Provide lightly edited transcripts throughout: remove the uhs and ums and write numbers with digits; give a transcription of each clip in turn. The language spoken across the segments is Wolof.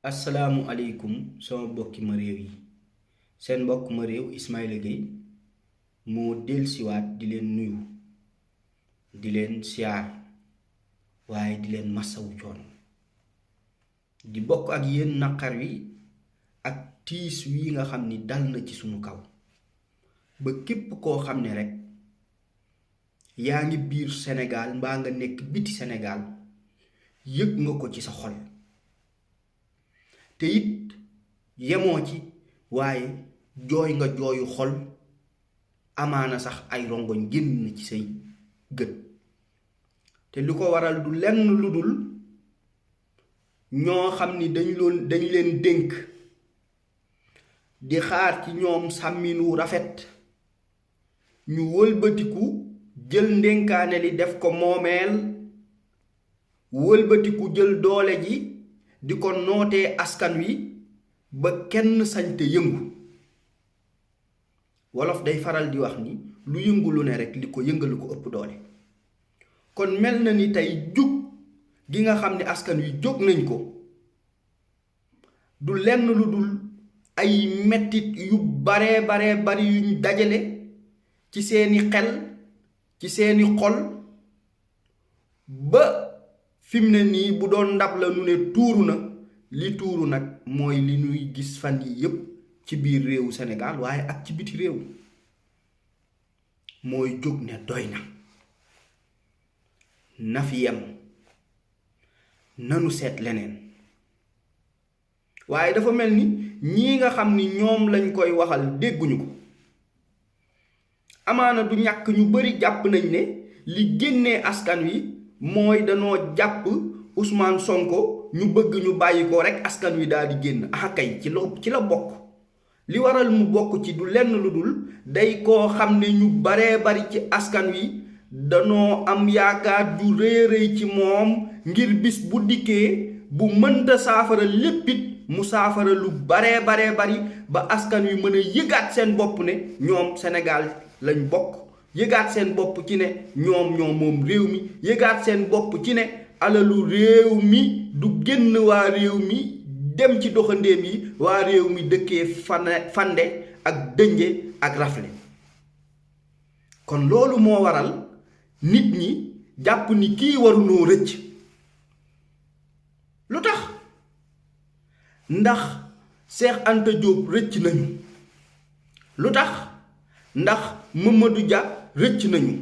asalaamualeykum sama bokki ma réew yi seen mbokk ma réew Ismaïla Gueye moo dellusiwaat di leen nuyu di leen siyaar waaye di leen massawu coono di bokk ak yéen naqar wi ak tiis wi nga xam ni dal na ci sunu kaw ba képp koo xam ne rekk yaa ngi biir Sénégal mbaa nga nekk biti Sénégal yëg nga ko ci sa xol te it yemoo ci waaye jooy nga jooyu xol amaana sax ay rongoñ génn ci say gët te lu ko waral du lenn lu dul ñoo xam ni dañ leen dénk di xaar ci ñoom sàmminu rafet ñu wëlbatiku jël ndénkaane li def ko moomeel wëlbatiku jël doole ji di ko nootee askan wi ba kenn sañte yëngu wolof day faral di wax ni lu yëngu lu ne rekk li ko yëngalu ko ëpp doole kon mel na ni tey jug gi nga xam ne askan wi jóg nañ ko du lenn lu dul ay mettit yu baree bari yuñ dajale ci seeni xel ci seeni xol ba fi mu ne nii bu doon ndab la nu ne tuuru na li tuuru nag mooy li nuy gis fan yi yépp ci biir réewu Sénégal waaye ak ci biti réew mooy jóg ne doy na fi yem nanu seet leneen waaye dafa mel ni ñii nga xam ni ñoom lañ koy waxal dégguñu ko amaana du ñàkk ñu bari jàpp nañ ne li génnee askan wi mooy danoo jàpp Ousmane Sonko ñu bëgg ñu bàyyi ko rekk askan wi daal di génn kay ci la bokk li waral mu bokk ci du lenn lu dul day koo xam ne ñu baree bari ci askan wi danoo am yaakaar ju rëy ci moom ngir bis bu dikkee bu mënta saafara léppit mu saafara lu baree bari ba askan wi mën a yëgaat seen bopp ne ñoom Sénégal lañ bokk yëgaat seen bopp ci ne ñoom moom réew mi yëgaat seen bopp ci ne alalu réew mi du génn waa réew mi dem ci doxandéem yi waa réew mi dëkkee fande ak dënje ak rafle kon loolu moo waral nit ñi jàpp ni kii warunoo rëcc lu tax ndax Cheikh Anta Diop rëcc nañu lu tax ndax Mamadou Dia rëcc nañu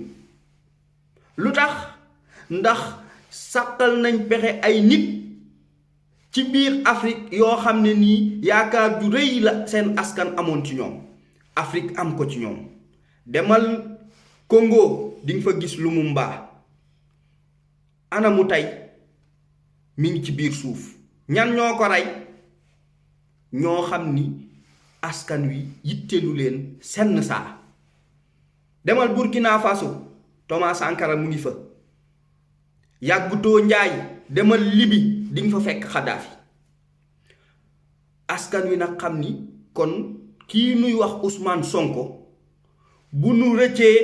lu tax ndax sàqal nañ pexe ay nit ci biir Afrique yoo xam ne nii yaakaar ju rëy la seen askan amoon ci ñoom Afrique am ko ci ñoom demal Congo dinga fa gis Lumumba anamu tey mi ngi ci biir suuf ñan ñoo ko rey ñoo xam ni askan wi yitteelu leen senn saa demal Burkina Faso Thomas Sankara mu ngi fa yàggutoo njaay demal Libi dinga fa fekk Kadhafi askan wi nag xam ni kon kii nuy wax Ousmane Sonko bu nu rëccee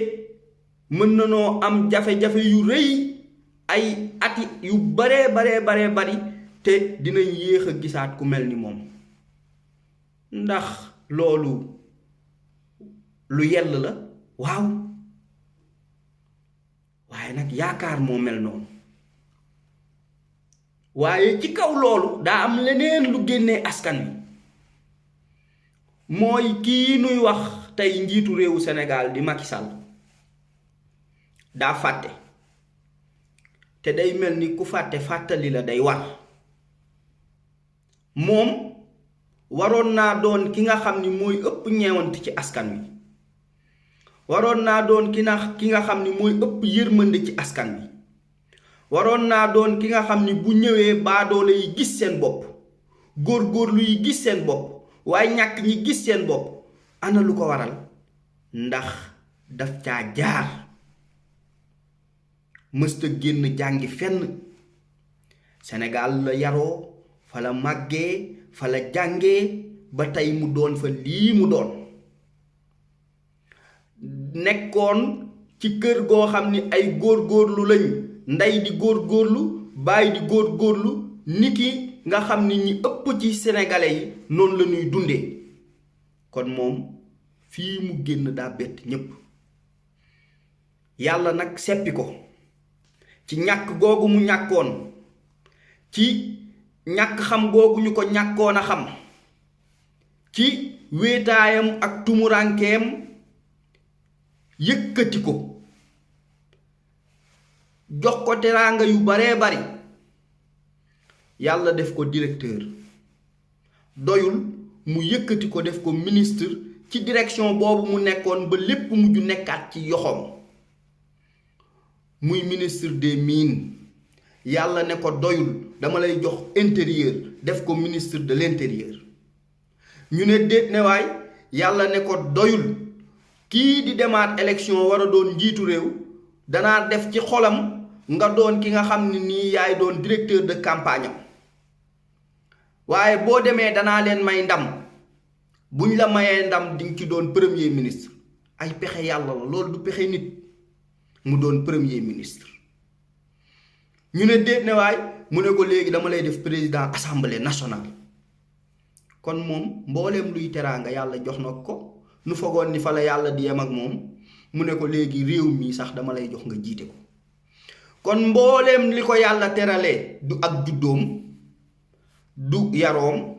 mën na noo am jafe-jafe yu rëy ay ati yu baree bari te dinañ yéex a gisaat ku mel ni moom ndax loolu lu yell la waaw waaye nag yaakaar moo mel noonu waaye ci kaw loolu daa am leneen lu génnee askan wi mooy kii nuy wax tey njiitu réewu Sénégal di Macky Sall daa fàtte te day mel ni ku fàtte fàttali la day war moom waroon naa doon ki nga xam ni mooy ëpp ñeewant ci askan wi waroon naa doon ki nga xam ni mooy ëpp yërmande ci askan wi waroon naa doon ki nga xam ni bu ñëwee baadoole yi gis seen bopp góorgóorlu yi gis seen bopp waaye ñàkk ñi gis seen bopp ana lu ko waral ndax daf caa jaar mësta génn jàngi fenn Sénégal la yaroo fa la màggee fa la jàngee ba tey mu doon fa lii mu doon nekkoon ci kër goo xam ni ay góorgóorlu lañ ndey di góorgóorlu baay di góorgóorlu niki nga xam ni ñi ëpp ci sénégalais yi noonu la ñuy dundee kon moom fii mu génn daa bett ñépp yàlla nag seppi ko ci ñàkk googu mu ñàkkoon ci ñàkk xam googu ñu ko ñàkkoon a xam ci wéetaayam ak tumurankeem yëkkati ko jox ko teraanga yu baree bari yàlla def ko directeur doyul mu yëkkati ko def ko ministre ci direction boobu mu nekkoon ba lépp mujj nekkaat ci yoxoom muy ministre des mines yàlla ne ko doyul dama lay jox intérieur def ko ministre de l'intérieur ñu ne déet ne waay yàlla ne ko doyul kii di demaat élection war a doon njiitu réew danaa def ci xolam nga doon ki nga xam ne nii yaay doon directeur de campagne am waaye boo demee danaa leen may ndam buñ la mayee ndam dinga ci doon premier ministre ay pexe yàlla la loolu du pexe nit mu doon premier ministre ñu ne déet ne waay mu ne ko léegi dama lay def président assemblée nationale kon moom mbooleem luy teraanga yàlla jox na ko nu fogoon ni fa la yàlla di yem ak moom mu ne ko léegi réew mi sax dama lay jox nga jiite ko kon mbooleem li ko yàlla teralee du ak juddoom du yaroom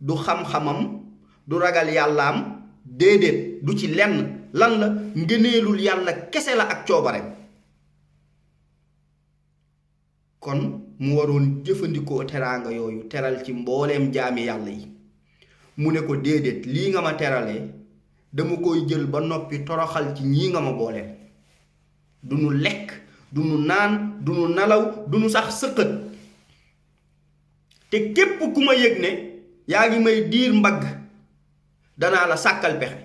du xam-xamam du ragal yàllaam déedéet du ci lenn lan la ngëneelul yàlla kese la ak coobareem kon mu waroon jëfandikoo teraanga yooyu teral ci mbooleem jaami yàlla yi mu ne ko déedéet lii nga ma teralee dama koy jël ba noppi toroxal ci ñii nga ma booleel du nu lekk du nu naan du nu nalaw du nu sax sëqët te képp ku ma yëg ne yaa ngi may diir mbagg danaa la sàkkal pexe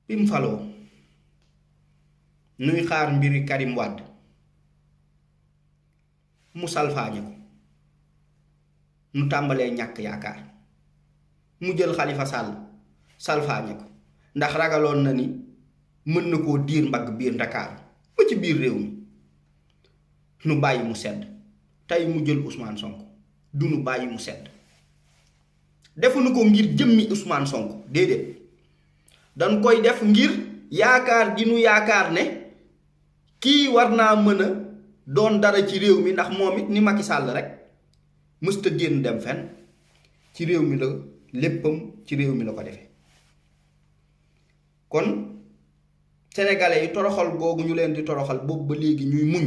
bi mu faloo nuy xaar mbiri Karim Wade mu salfaañe ko nu tàmbalee ñàkk yaakaar mu jël Khalifa Sall salfaañe ko ndax ragaloon na ni mën na koo diir mbagg biir Ndakaaru ba ci biir réew mi nu bàyyi mu sedd tey mu jël Ousmane Sonko du nu bàyyi mu sedd defuñu ko ngir jëmmi Ousmane Sonko déedéet dañ koy def ngir yaakaar gi nu yaakaar ne kii war naa mën a doon dara ci réew mi ndax moom it ni Macky Sall rek mësta génn dem fenn ci réew mi la léppam ci réew mi la ko defee kon sénégalais yi toroxal googu ñu leen di toroxal boobu ba léegi ñuy muñ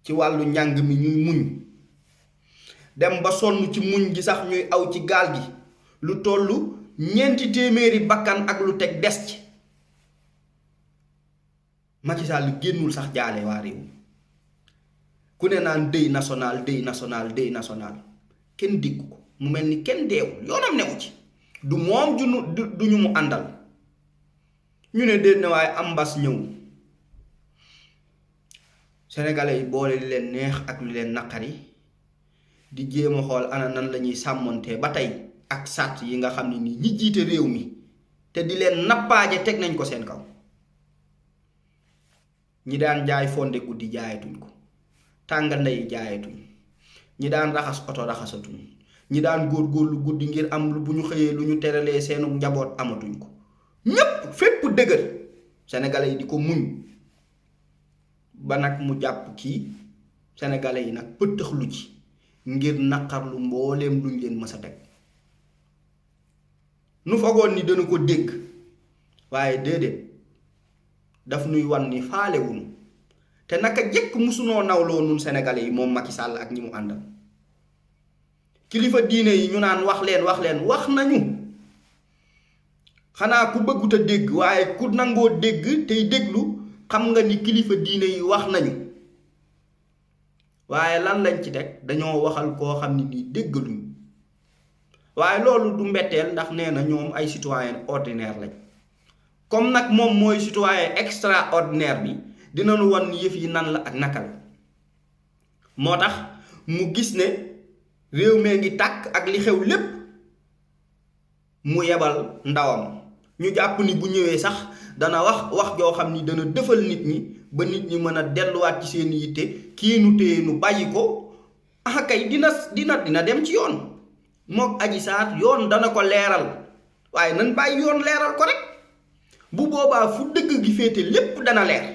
ci wàllu njàng mi ñuy muñ dem ba sonn ci muñ gi sax ñuy aw ci gaal gi lu tollu 400 bakkan ak lu teg des ci Macky Sall génnul sax jaale waa réew mi ku ne naan deuil national deuil national deuil national kenn diggu ko mu mel ni kenn deewul yoonam newu ci du moom du ñu mu àndal ñu ne déet ne waaye am mbas ñëw sénégalais yi boole li leen neex ak lu leen naqari di jéem a xool ana nan la ñuy sàmmontee ba tey ak sàrt yi nga xam ne nii ñi jiite réew mi te di leen nappaaje teg nañ ko seen kaw ñi daan jaay fonde guddi jaayatuñ ko tànganda yi jaayatuñ ñi daan raxas oto raxasatuñ ñi daan góorgóorlu guddi ngir am lu bu ñu xëyee lu ñu teralee seenu njaboot amatuñ ko ñépp fépp dëgër sénégalais yi di ko muñ ba nag mu jàpp kii sénégalais yi nag pëtëxlu ci ngir naqarlu mbooleem luñ leen mës a teg nu fogoon ni dana ko dégg waaye déedéet daf nuy wan ni faalewuñu te naka jëkk musunoo nawloo nun sénégalais yi moom Macky Sall ak ñi mu àndal kilifa diine yi ñu naan wax leen wax nañu xanaa ku bëggut a dégg waaye ku nangoo dégg tey déglu xam nga ni kilifa diine yi wax nañu waaye lan lañ ci teg dañoo waxal koo xam ne nii déggaluñ waaye loolu du mbetteel ndax nee na ñoom ay citoyen ordinaire lañ comme nag moom mooy citoyen extraordinaire bi dinañu wan yëf yi nan la ak naka la moo tax mu gis ne réew mee ngi tàkk ak li xew lépp mu yebal ndawam ñu jàpp ni bu ñëwee sax dana wax joo xam ni dana dëfal nit ñi ba nit ñi mën a delluwaat ci seen yitte kii nu téye nu bàyyi ko kay dina dem ci yoon mook Adji Sarr yoon dana ko leeral waaye nan bàyyi yoon leeral ko rek bu boobaa fu dëgg gi féete lépp dana leer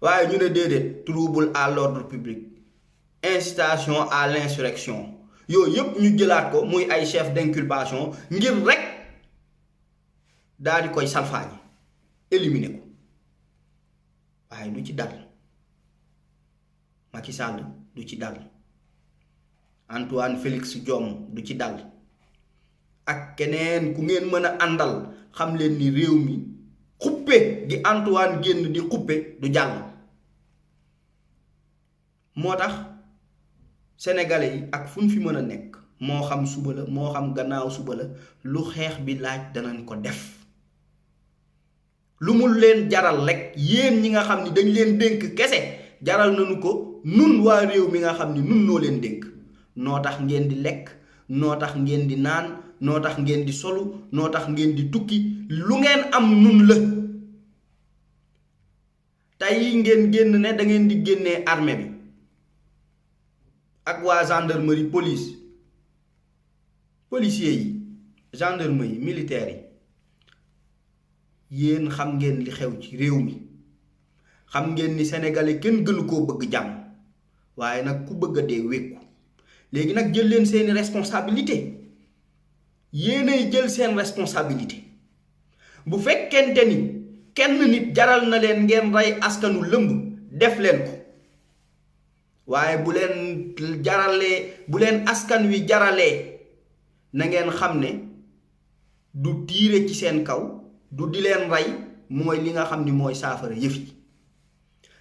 waaye ñu ne déedéet trouble à l'ordre public incitation à l'insurrection yooyu yëpp ñu jëlaat ko muy ay chef d'inculpation ngir rek daal di koy salfaañi éliminer ko waaye du ci dal Macky Sall du ci dal Antoine Félix Diome du ci dal ak keneen ku ngeen mën a àndal xam leen ni réew mi xuppe gi Antoine génn di xuppe du jàll moo tax sénégalais yi ak fu ñu fi mën a nekk moo xam suba la moo xam gannaaw suba la lu xeex bi laaj danañ ko def lu mu leen jaral rek yéen ñi nga xam ni dañ leen dénk kese jaral nañu ko nun waa réew mi nga xam ni nun noo leen dénk noo tax ngeen di lekk noo tax ngeen di naan noo tax ngeen di solu noo tax ngeen di tukki lu ngeen am nun la tey ngeen génn ne da ngeen di génnee armée bi ak waa gendarmerie policiers yi gendarmerie militaires yi yéen xam ngeen li xew ci réew mi xam ngeen ni sénégalais kenn gënu koo bëgg jàmm waaye nag ku bëgg a dee wékku léegi nag jël leen seeni responsabilité yéenay jël seen responsabilité bu fekkente ni kenn nit jaral na leen ngeen rey askanu lëmb def leen ko waaye bu leen askan wi jaralee na ngeen xam ne du tiire ci seen kaw du di leen rey mooy li nga xam ni mooy saafara yëf yi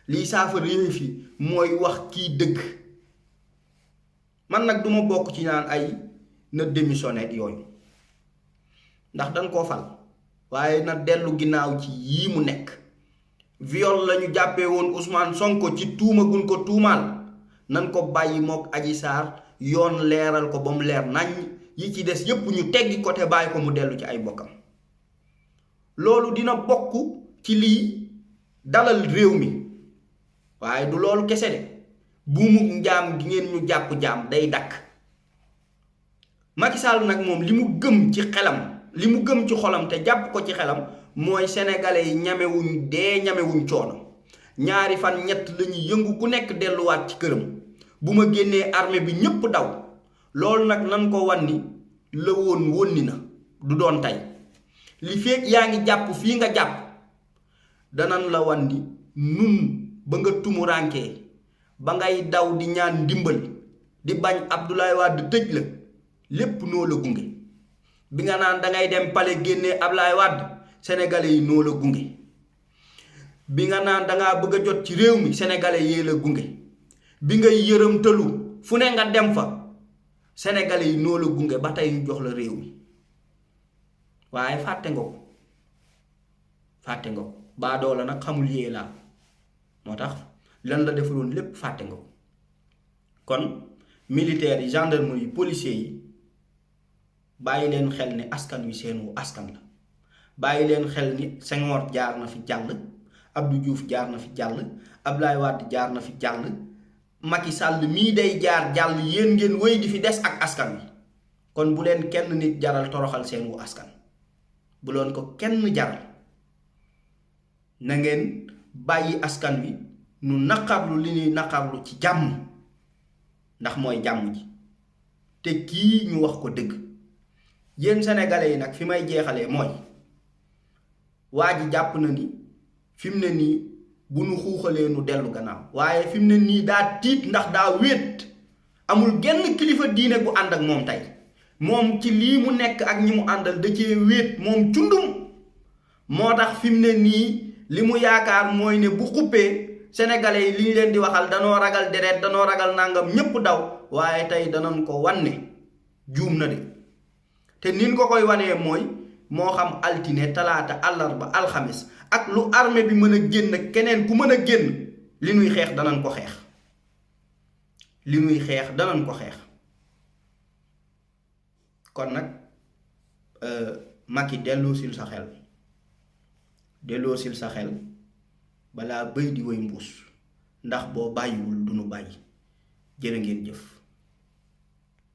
liy saafara yëf yi mooy wax kii dëgg man nag duma bokk ci naan ay na démissionné yooyu ndax dañ koo fal waaye na dellu ginnaaw ci yii mu nekk viol lañu jàppee woon Ousmane Sonko ci tuuma gun ko tuumaal nan ko bàyyi mook Adji Sarr yoon leeral ko ba mu leer nañ yi ci des yépp ñu teggi côté bàyyi ko mu dellu ci ay bokkam loolu dina bokk ci lii dalal réew mi waaye du loolu kese de buumu njaam gi ngeen ñu jàpp jaam day dakk Macky Sall nag moom li mu gëm ci xelam li mu gëm ci xolam te jàpp ko ci xelam mooy sénégalais yi ñamewuñ dee ñamewuñ coono ñaari fan ñett lañuy yëngu ku nekk delluwaat ci këram bu ma génnee armée bi ñépp daw loolu nag nan ko wan ni la woon wónni na du doon tey li fekk yaa ngi jàpp fii nga jàpp danan la wan ni nun ba nga tumurankee ba ngay daw di ñaan ndimbal di bañ Abdoulaye Wade tëj la lépp noo la gunge bi nga naan dangay dem palais génnee Abdoulaye Wade sénégalais yi noo la gunge bi nga naan dangaa bëgg a jot ci réew mi sénégalais yee la gunge bi ngay yërëm tëlu fu ne nga dem fa sénégalais yi noo la gunge ba tey ñu jox la réew mi waaye fàtte nga ko baadoo la nag xamul yee laa moo tax lan la defaloon lépp fàtte nga ko kon militaires yi gendarmerie yi policiers yi bàyyi leen xel ni askan wi seen wu askan la bàyyi leen xel ni Senghor jaar na fi jàll Abdou Diouf jaar na fi jàll Abdoulaye Wade jaar na fi jàll Macky Sall mii day jaar jàll yéen ngeen wéy di fi des ak askan wi kon bu leen kenn nit jaral toroxal seen wu askan bu leen ko kenn jaral na ngeen bàyyi askan wi nu naqarlu li ñuy naqarlu ci jàmm ndax mooy jàmm ji te kii ñu wax ko dëgg yéen sénégalais yi nag fi may jeexalee mooy waa ji jàpp na ni fi mu ne nii bu nu xuuxalee nu dellu gannaaw waaye fi mu ne nii daa tiit ndax daa wéet amul genn kilifa diine bu ànd ak moom tey moom ci lii mu nekk ak ñi mu àndal da cee wéet moom cundum moo tax fi mu ne nii li mu yaakaar mooy ne bu xuppee sénégalais yi li ñu leen di waxal danoo ragal deret danoo ragal nangam ñépp daw waaye tey danañ ko wanne juum na de te nin ko koy wanee mooy moo xam altine talaata àllarba alxamis ak lu armée bi mën a génn keneen ku mën a génn li nuy xeex danañ ko xeex kon nag Macky delloosil sa xel balaa bëy di woy mbuus ndax boo bàyyiwul du nu bàyyi jërë ngeen jëf.